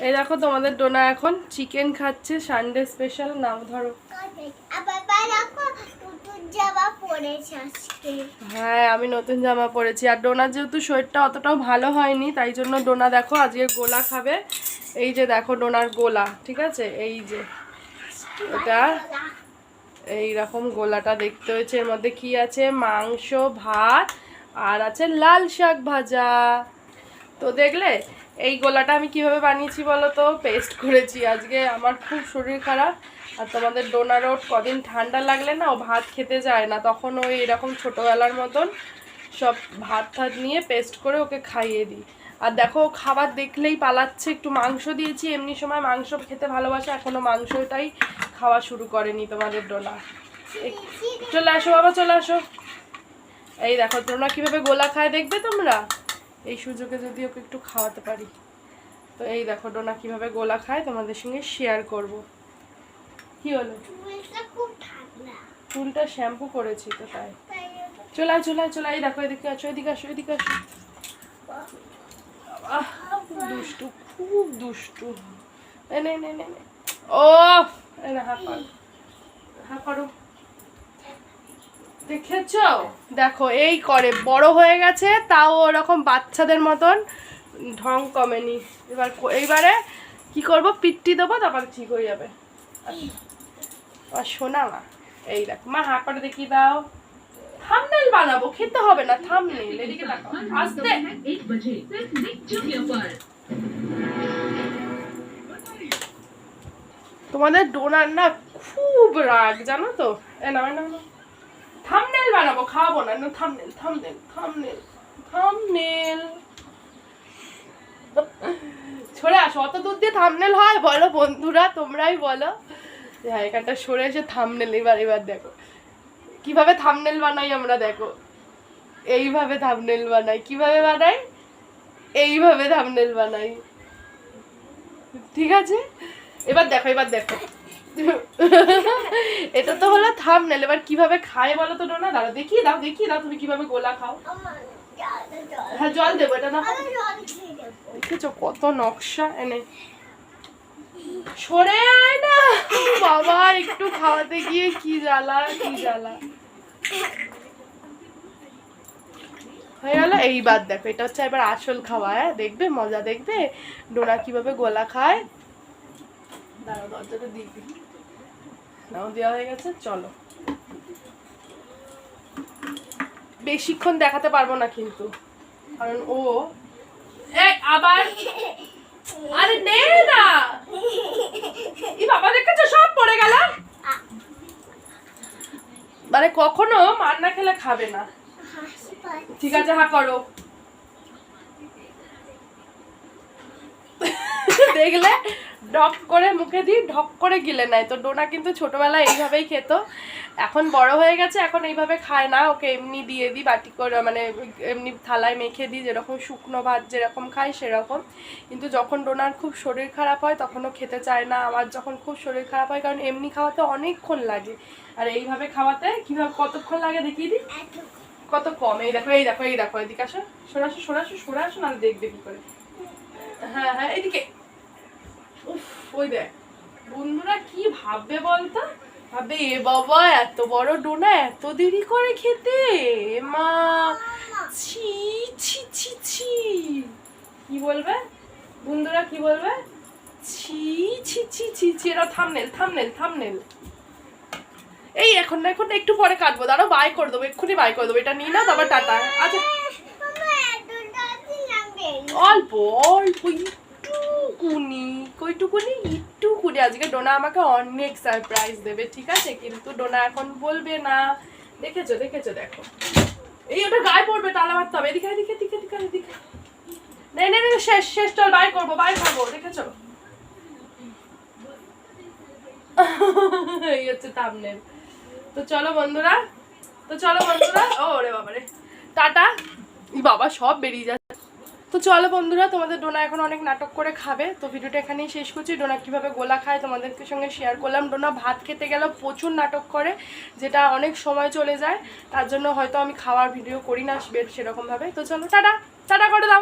এই দেখো তোমাদের ডোনা এখন চিকেন খাচ্ছে, সানডে স্পেশাল। নাম ধরো। হ্যাঁ, আমি নতুন জামা পরেছি। আর ডোনার যেহেতু শরীরটা অতটাও ভালো হয়নি, তাই জন্য ডোনা দেখো আজকে গোলা খাবে। এই যে দেখো ডোনার গোলা, ঠিক আছে? এই যে এটা এইরকম গোলাটা দেখতে হয়েছে। এর মধ্যে কি আছে? মাংস, ভাত আর আছে লাল শাক ভাজা। তো দেখলে এই গোলাটা আমি কিভাবে বানিয়েছি বলো তো? পেস্ট করেছি। আজকে আমার খুব শরীর খারাপ, আর তোমাদের ডোনারও কদিন ঠান্ডা লাগলে না ও ভাত খেতে যায় না, তখন ওই এরকম ছোটোবেলার মতন সব ভাত ঠাত নিয়ে পেস্ট করে ওকে খাইয়ে দিই। আর দেখো খাবার দেখলেই পালাচ্ছে। একটু মাংস দিয়েছি, এমনি সময় মাংস খেতে ভালোবাসে, এখনও মাংসটাই খাওয়া শুরু করেনি তোমাদের ডোনা। চলে আসো বাবা, চলে আসো। এই দেখো ডোনা কীভাবে গোলা খায়, দেখবে তোমরা? এই সুযোগে যদি ওকে একটু খাওয়াতে পারি। তো এই দেখো ডোনা কিভাবে গোলা খায় তোমাদের সঙ্গে শেয়ার করব। কি হলো? চুলটা শ্যাম্পু করেছি তো তাই। চলে চলে চলে, এই দেখো এদিকে আসো, এদিকে আসো, এদিকে আসো। দুষ্টু, খুব দুষ্টু। এনে নে নে নে। ও এনে হা করো। দেখেছো? দেখো এই করে বড় হয়ে গেছে, তাও ওরকম বাচ্চাদের মতন ঢং কমেনি। এইবারে কি করব? পিট্টি দেবো, তারপর ঠিক হয়ে যাবে। আর শোনা মা, এই দেখো মা হা করে দেখিয়ে দাও। থাম্বনেল বানাবো, খেতে হবে না। থাম্বনেল এদিকে দেখো, আস্তে। তোমাদের ডোনার না খুব রাগ, জানো তো? এ না না, থাম্বনেল বানাবো, খাওয়াবো না। Thumbnail thumbnail thumbnail thumbnail. সরে আসো, অত দূর দিয়ে থাম্বনেল হয় বলো বন্ধুরা? তোমরাই বলো। হ্যাঁ, এখানটা সরে এসে থাম্বনেল। এবার দেখো কিভাবে থাম্বনেল বানাই আমরা। দেখো এইভাবে থাম্বনেল বানাই। কিভাবে বানাই? এইভাবে থাম্বনেল বানাই, ঠিক আছে? এবার দেখো, এবার দেখো। এটা তো হলো থাম্বনেল। এবার কিভাবে খায় বলো তো ডোনা? দাঁড়া দেখিয়ে দাও, দেখিয়ে দাও তুমি কিভাবে গোলা খাও। হ্যাঁ জল দেবো, এটা না। দেখেছো কত নকশা? এনে সরে আয় না বাবা, একটু খাওয়াতে গিয়ে কি জ্বালা, কি জ্বালা হয়ে গেল। এইবার দেখো, এটা হচ্ছে এবার আসল খাওয়া। হ্যাঁ দেখবে, মজা দেখবে ডোনা কিভাবে গোলা খায়। দাঁড়াও দরজাটা দিবি। নাও দেওয়া হয়ে গেছে, চলো। বেশিক্ষণ দেখাতে পারবো না কিন্তু, কারণ ও আবার। আরে নে না, ই বাবা দেখেছো সব পড়ে গেল। মানে কখনো মার না খেলে খাবে না। ঠিক আছে, হা করো। দেখলে ঢক করে মুখে দিই, ঢক করে গিলে নেয়। তো ডোনা কিন্তু ছোটবেলায় এইভাবেই খেত, এখন বড় হয়ে গেছে, এখন এইভাবে খায় না। ওকে এমনি দিয়ে দিই বাটি করে, মানে এমনি থালায় মেখে দিই, যেরকম শুকনো ভাত যেরকম খায় সেরকম। কিন্তু যখন ডোনার খুব শরীর খারাপ হয় তখনও খেতে চায় না। আমার যখন খুব শরীর খারাপ হয়, কারণ এমনি খাওয়াতে অনেকক্ষণ লাগে, আর এইভাবে খাওয়াতে কিভাবে কতক্ষণ লাগে দেখিয়ে দিই। কত কম। এই দেখো, এই দেখো, এই দেখো, এদিকে আসো, সরে আসো, সরে আসো, সরে আসো, না দেখবে কি করে। হ্যাঁ হ্যাঁ, এদিকে। উফ, ওই দেখ। বন্ধুরা কি ভাববে বলতো? ভাববে এ বাবা এত বড় ডোনা এত দেরি করে খেতে, মা ছি ছি ছি ছি। কি বলবে বন্ধুরা, কি বলবে? ছি ছি ছি ছি ছি। এটা থাম্বনেল, থাম্বনেল, থাম্বনেল। এই এখন না, এখন একটু পরে কাটবো, দাঁড়াও বাই করে দেবো, এক্ষুনি বাই করে দেবো। এটা নিয়ে নাও, তারপর টাটা। আচ্ছা অল্প অল্প, একটুকুনি, কইটুকুনি, একটুকুনি। আজকে ডোনা আমাকে অনেক সারপ্রাইজ দেবে, ঠিক আছে? কিন্তু ডোনা এখন বলবে না। দেখেছো, দেখেছো, দেখো। এই ওটা গায়ে পড়বে, তালা মারতে হবে। এদিকে এদিকে এদিকে এদিকে এদিকে। নে নে নে, শেষ শেষ, চল বাই করবো, বাই করবো। দেখেছো? এই হচ্ছে থাম্বনেল। তো চলো বন্ধুরা, ও রে বাবা রে, টাটা। বাবা সব বেরিয়ে যাচ্ছে। তো চলো বন্ধুরা, তোমাদের ডোনা এখন অনেক নাটক করে খাবে, তো ভিডিওটা এখানেই শেষ করছি। ডোনা কীভাবে গোলা খায় তোমাদেরকে সঙ্গে শেয়ার করলাম। ডোনা ভাত খেতে গেলেও প্রচুর নাটক করে, যেটা অনেক সময় চলে যায়, তার জন্য হয়তো আমি খাওয়ার ভিডিও করি না সেরকমভাবে। তো চলো টাটা, টাটা করে দাও।